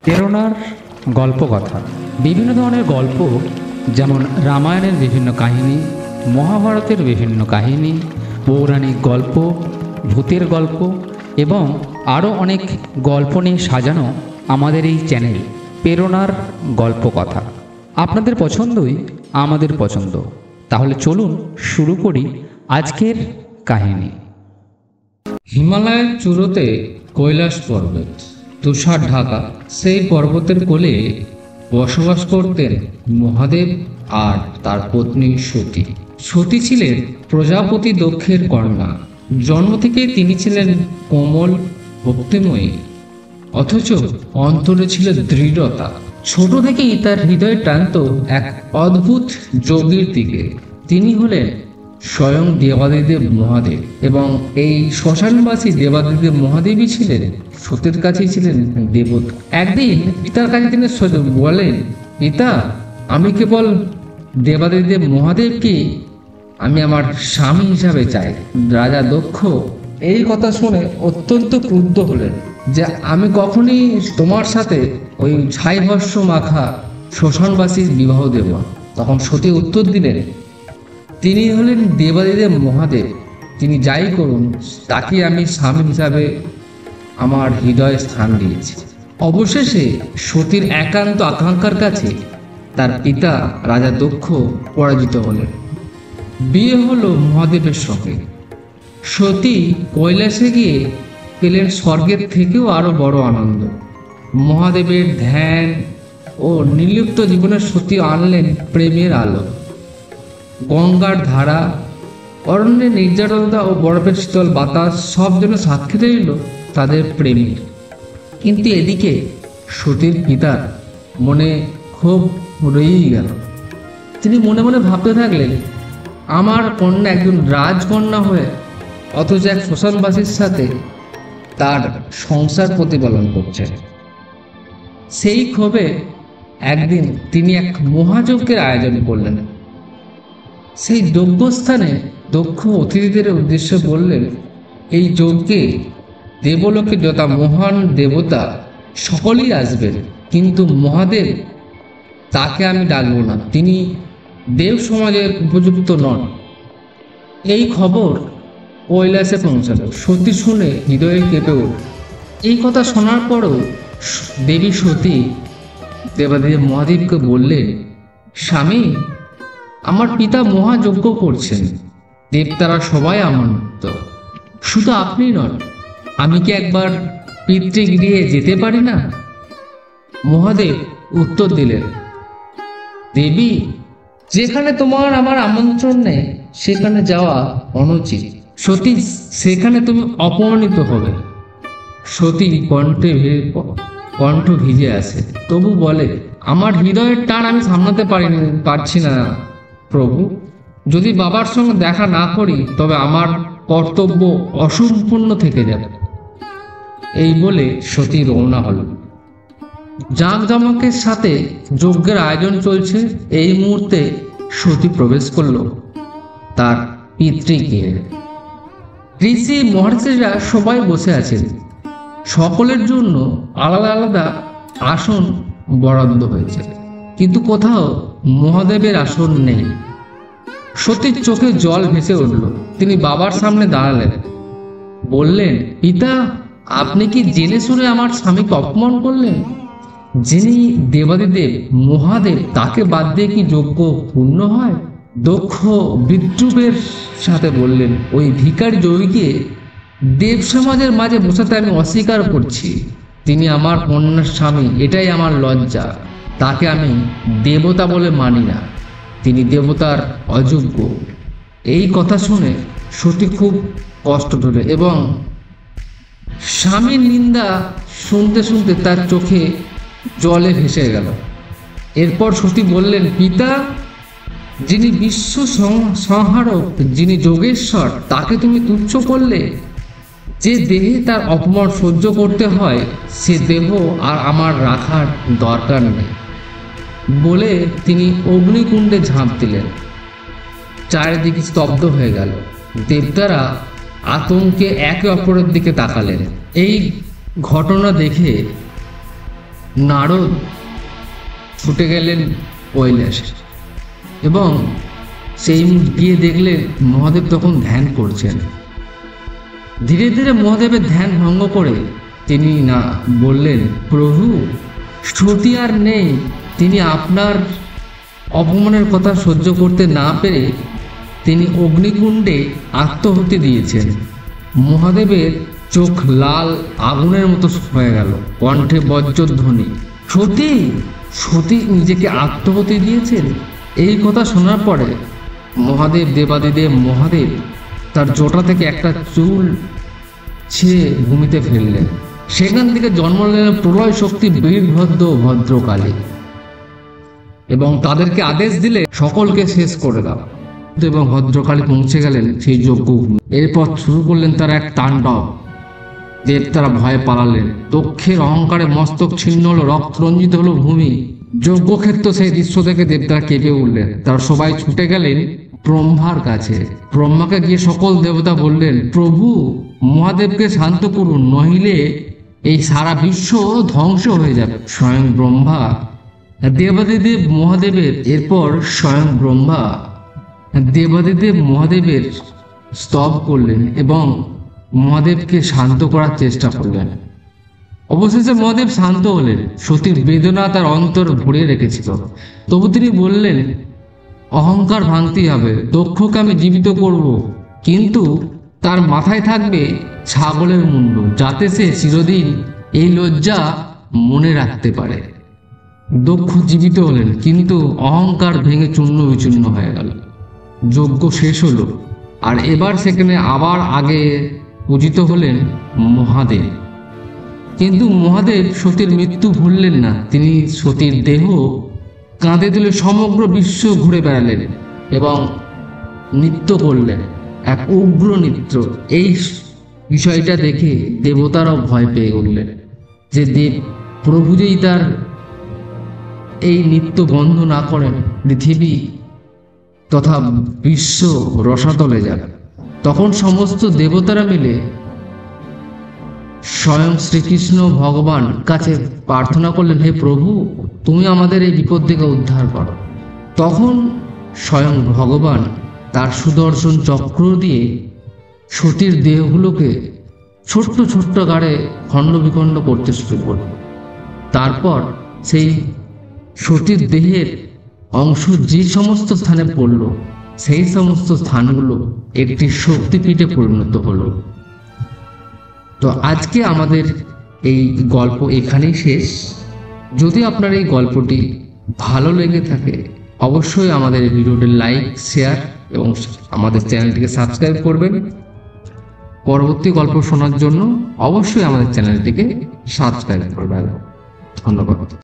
প্রেরণার গল্পকথা। বিভিন্ন ধরনের গল্প, যেমন রামায়ণের বিভিন্ন কাহিনী, মহাভারতের বিভিন্ন কাহিনী, পৌরাণিক গল্প, ভূতের গল্প এবং আরও অনেক গল্প নিয়ে সাজানো আমাদের এই চ্যানেল প্রেরণার গল্পকথা। আপনাদের পছন্দই আমাদের পছন্দ। তাহলে চলুন শুরু করি আজকের কাহিনী। হিমালয়ের চূড়োতে কৈলাস পর্বত, তুষার ঢাকা সেই পর্বতের কোলে বসবাস করতেন মহাদেব আর তার পত্নী সতী। সতী ছিলেন প্রজাপতি দক্ষের কন্যা। জন্ম থেকে তিনি ছিলেন কোমল, ভক্তিময়ী, অথচ অন্তরে ছিল দৃঢ়তা। ছোট থেকেই তার হৃদয় টানত এক অদ্ভুত যোগীর দিকে। তিনি হলেন স্বয়ং দেবাদিদেব মহাদেব, এবং এই শ্মশানবাসী দেবাদিদেব মহাদেবই ছিলেন সতীর কাছেই ছিলেন দেবতা। একদিন পিতার কাছে তিনি বলেন, পিতা, আমি কেবল দেবাদিদেব মহাদেবকে আমি আমার স্বামী হিসাবে চাই। রাজা দক্ষ এই কথা শুনে অত্যন্ত ক্রুদ্ধ হলেন যে আমি কখনই তোমার সাথে ওই ছাই ভস্য মাখা শ্মশানবাসীর বিবাহ দেব। তখন সতী উত্তর দিলেন, তিনি হলেন দেবাদিদেব মহাদেব, তিনি যাই করুন তাকে আমি স্বামী হিসাবে আমার হৃদয়ে স্থান দিয়েছি। অবশেষে সতীর একান্ত আকাঙ্ক্ষার কাছে তার পিতা রাজা দক্ষ পরাজিত হলেন। বিয়ে হলো মহাদেবের সঙ্গে। সতী কৈলাসে গিয়ে পেলেন স্বর্গের থেকেও আরো বড় আনন্দ। মহাদেবের ধ্যান ও নির্লিপ্ত জীবনের সতী আনলেন প্রেমের আলো। গঙ্গার ধারা, অরণ্যের নির্জনতা ও বরফের শীতল বাতাস সব যেন সাক্ষী রইল তাদের প্রেমের। কিন্তু এদিকে সতীর পিতার মনে ক্ষোভ রয়েই গেল। তিনি মনে মনে ভাবতে থাকলেন, আমার কন্যা একজন রাজকন্যা হয়ে অথচ এক শ্মশানবাসীর সাথে তার সংসার প্রতিপালন করছে। সেই ক্ষোভে একদিন তিনি এক মহাযজ্ঞের আয়োজন করলেন। সেই যজ্ঞস্থানে দক্ষ অতিথিদের উদ্দেশ্যে বললেন, এই যজ্ঞে দেবলোকে যত মহান দেবতা সকলেই আসবেন, কিন্তু মহাদেব তাকে আমি ডাকবো না, তিনি দেব সমাজের উপযুক্ত নন। এই খবর কৈলাসে পৌঁছাল। সতী শুনে হৃদয়ে কেঁপে উঠল। এই কথা শোনার পরও দেবী সতী দেবাদেব মহাদেবকে বললেন, স্বামী, আমার পিতা মহাযজ্ঞ করছেন, দেবতারা সবাই আমন্ত্রিত, শুধু আপনি নন। আমি কি একবার পিতৃগৃহে যেতে পারি না? মহাদেব উত্তর দিলেন, দেবী, যেখানে তোমার আমার আমন্ত্রণ নেই সেখানে যাওয়া অনুচিত। সতী, সেখানে তুমি অপমানিত হবে। সতী কণ্ঠ ভিজে আসে, তবু বলে, আমার হৃদয়ের টান আমি সামলাতে পারছি না প্রভু। যদি বাবার সঙ্গে দেখা না করি তবে আমার কর্তব্য অসম্পূর্ণ থেকে যাবে। এই বলে সতী রওনা হল। জাঁকজমকের সাথে যজ্ঞের আয়োজন চলছে। এই মুহূর্তে সতী প্রবেশ করল তার পিতৃগৃহে। ঋষি মহর্ষিরা সবাই বসে আছেন। সকলের জন্য আলাদা আলাদা আসন বরাদ্দ হয়েছে, কিন্তু কোথাও মহাদেবের আসন নেই। সতীর চোখে জল ভেসে উঠল। তিনি বাবার সামনে দাঁড়ালেন, বললেন, পিতা, আপনি কি জেনে শুনে আমার স্বামীকে অপমান করলেন? যিনি দেবাদিদেব মহাদেব, তাকে বাদ দিয়ে কি যজ্ঞ পূর্ণ হয়? দক্ষ বিদ্রুপের সাথে বললেন, ওই ভিখারি যোগীকে দেব সমাজের মাঝে বসাতে আমি অস্বীকার করছি। তিনি আমার কন্যার স্বামী, এটাই আমার লজ্জা। তাকে আমি দেবতা বলে মানি না, তিনি দেবতার অযোগ্য। এই কথা শুনে সতী খুব কষ্ট পেল এবং স্বামীর নিন্দা শুনতে শুনতে তার চোখে জলে ভেসে গেল। এরপর সতী বললেন, পিতা, যিনি বিশ্ব সংহারক, যিনি যোগেশ্বর, তাকে তুমি তুচ্ছ করলে। যে দেহে তার অপমান সহ্য করতে হয় সে দেহ আর আমার রাখার দরকার নেই। বলে তিনি অগ্নিকুণ্ডে ঝাঁপ দিলেন। চারিদিকে স্তব্ধ হয়ে গেল। দেবতারা আতঙ্কে একে অপরের দিকে তাকালেন। এই ঘটনা দেখে নারদ ছুটে গেলেন কৈলাসে এবং সেই গিয়ে দেখলেন মহাদেব তখন ধ্যান করছেন। ধীরে ধীরে মহাদেবের ধ্যান ভঙ্গ করে তিনি না বললেন, প্রভু সতী আর নেই। তিনি আপনার অপমানের কথা সহ্য করতে না পেরে তিনি অগ্নিকুণ্ডে আত্মাহুতি দিয়েছেন। মহাদেবের চোখ লাল আগুনের মতো হয়ে গেল, কণ্ঠে বজ্রধ্বনি, সতী সতী নিজেকে আত্মাহুতি দিয়েছেন। এই কথা শোনার পরে দেবাদিদেব মহাদেব তার জটা থেকে একটা চুল ছিঁড়ে ভূমিতে ফেললেন। সেখান থেকে জন্ম নিলেন প্রলয় শক্তি বীরভদ্র ভদ্রকালী এবং তাদেরকে আদেশ দিলে সকলকে শেষ করে দাও। এবং ভদ্রকালী পৌঁছে গেলেন সেই যজ্ঞভূমি। এরপর শুরু করলেন তারা এক তাণ্ডব। দেবতারা ভয়ে পালালেন। দক্ষের অহংকারে মস্তক ছিন্ন হলো, রক্ত রঞ্জিত হলো ভূমি। যজ্ঞক্ষেত্র সেই দৃশ্য দেখে দেবতারা কেঁপে উঠলেন। তারা সবাই ছুটে গেলেন ব্রহ্মার কাছে। ব্রহ্মাকে গিয়ে সকল দেবতা বললেন, প্রভু মহাদেবকে শান্ত করুন, নহিলে এই সারা বিশ্ব ধ্বংস হয়ে যাবে। স্বয়ং ব্রহ্মা দেবাদিদেব মহাদেবের মহাদেবের স্তব করলেন এবং মহাদেবকে শান্ত করার চেষ্টা করলেন। অবশেষে মহাদেব শান্ত হলেন। সতীর বেদনা তার অন্তর ভরিয়ে রেখেছিল। তবু তিনি বললেন, অহংকার ভাঙতেই হবে। দক্ষকে আমি জীবিত করব, কিন্তু তার মাথায় থাকবে ছাগলের মুন্ড, যাতে সে চিরদিন এই লজ্জা মনে রাখতে পারে। দক্ষ জীবিত হলেন, কিন্তু অহংকার ভেঙে চূর্ণ বিচূর্ণ হয়ে গেল। যজ্ঞ শেষ হলো, আর এবার সেখানে আবার আগে পূজিত হলেন মহাদেব। কিন্তু মহাদেব সতীর মৃত্যু ভুললেন না। তিনি সতীর দেহ কাঁধে তুলে সমগ্র বিশ্ব ঘুরে বেড়ালেন এবং নৃত্য করলেন, এক উগ্র নৃত্য। এই বিষয়টা দেখে দেবতারাও ভয় পেয়ে উঠলেন যে দেব প্রভু যদি তার এই নৃত্য বন্ধ না করেন, পৃথিবী তথা বিশ্ব রসাতলে যাবে। তখন সমস্ত দেবতারা মিলে স্বয়ং শ্রীকৃষ্ণ ভগবান কাছে প্রার্থনা করলেন, হে প্রভু, তুমি আমাদের এই বিপদ থেকে উদ্ধার করো। তখন স্বয়ং ভগবান তার সুদর্শন চক্র দিয়ে সতীর দেহগুলোকে ছোট্ট ছোট্ট গাড়ে খণ্ড বিখণ্ড করতে শুরু করল। তারপর সেই সতীর দেহের অংশ যে সমস্ত স্থানে পড়ল, সেই সমস্ত স্থানগুলো একটি শক্তিপীঠে পরিণত হলো। তো আজকে আমাদের এই গল্প এখানেই শেষ। যদি আপনার এই গল্পটি ভালো লেগে থাকে, অবশ্যই আমাদের এই ভিডিওটি লাইক, শেয়ার এবং আমাদের চ্যানেলটিকে সাবস্ক্রাইব করবেন। পরবর্তী গল্প শোনার জন্য অবশ্যই আমাদের চ্যানেলটিকে সাবস্ক্রাইব করবেন। ধন্যবাদ।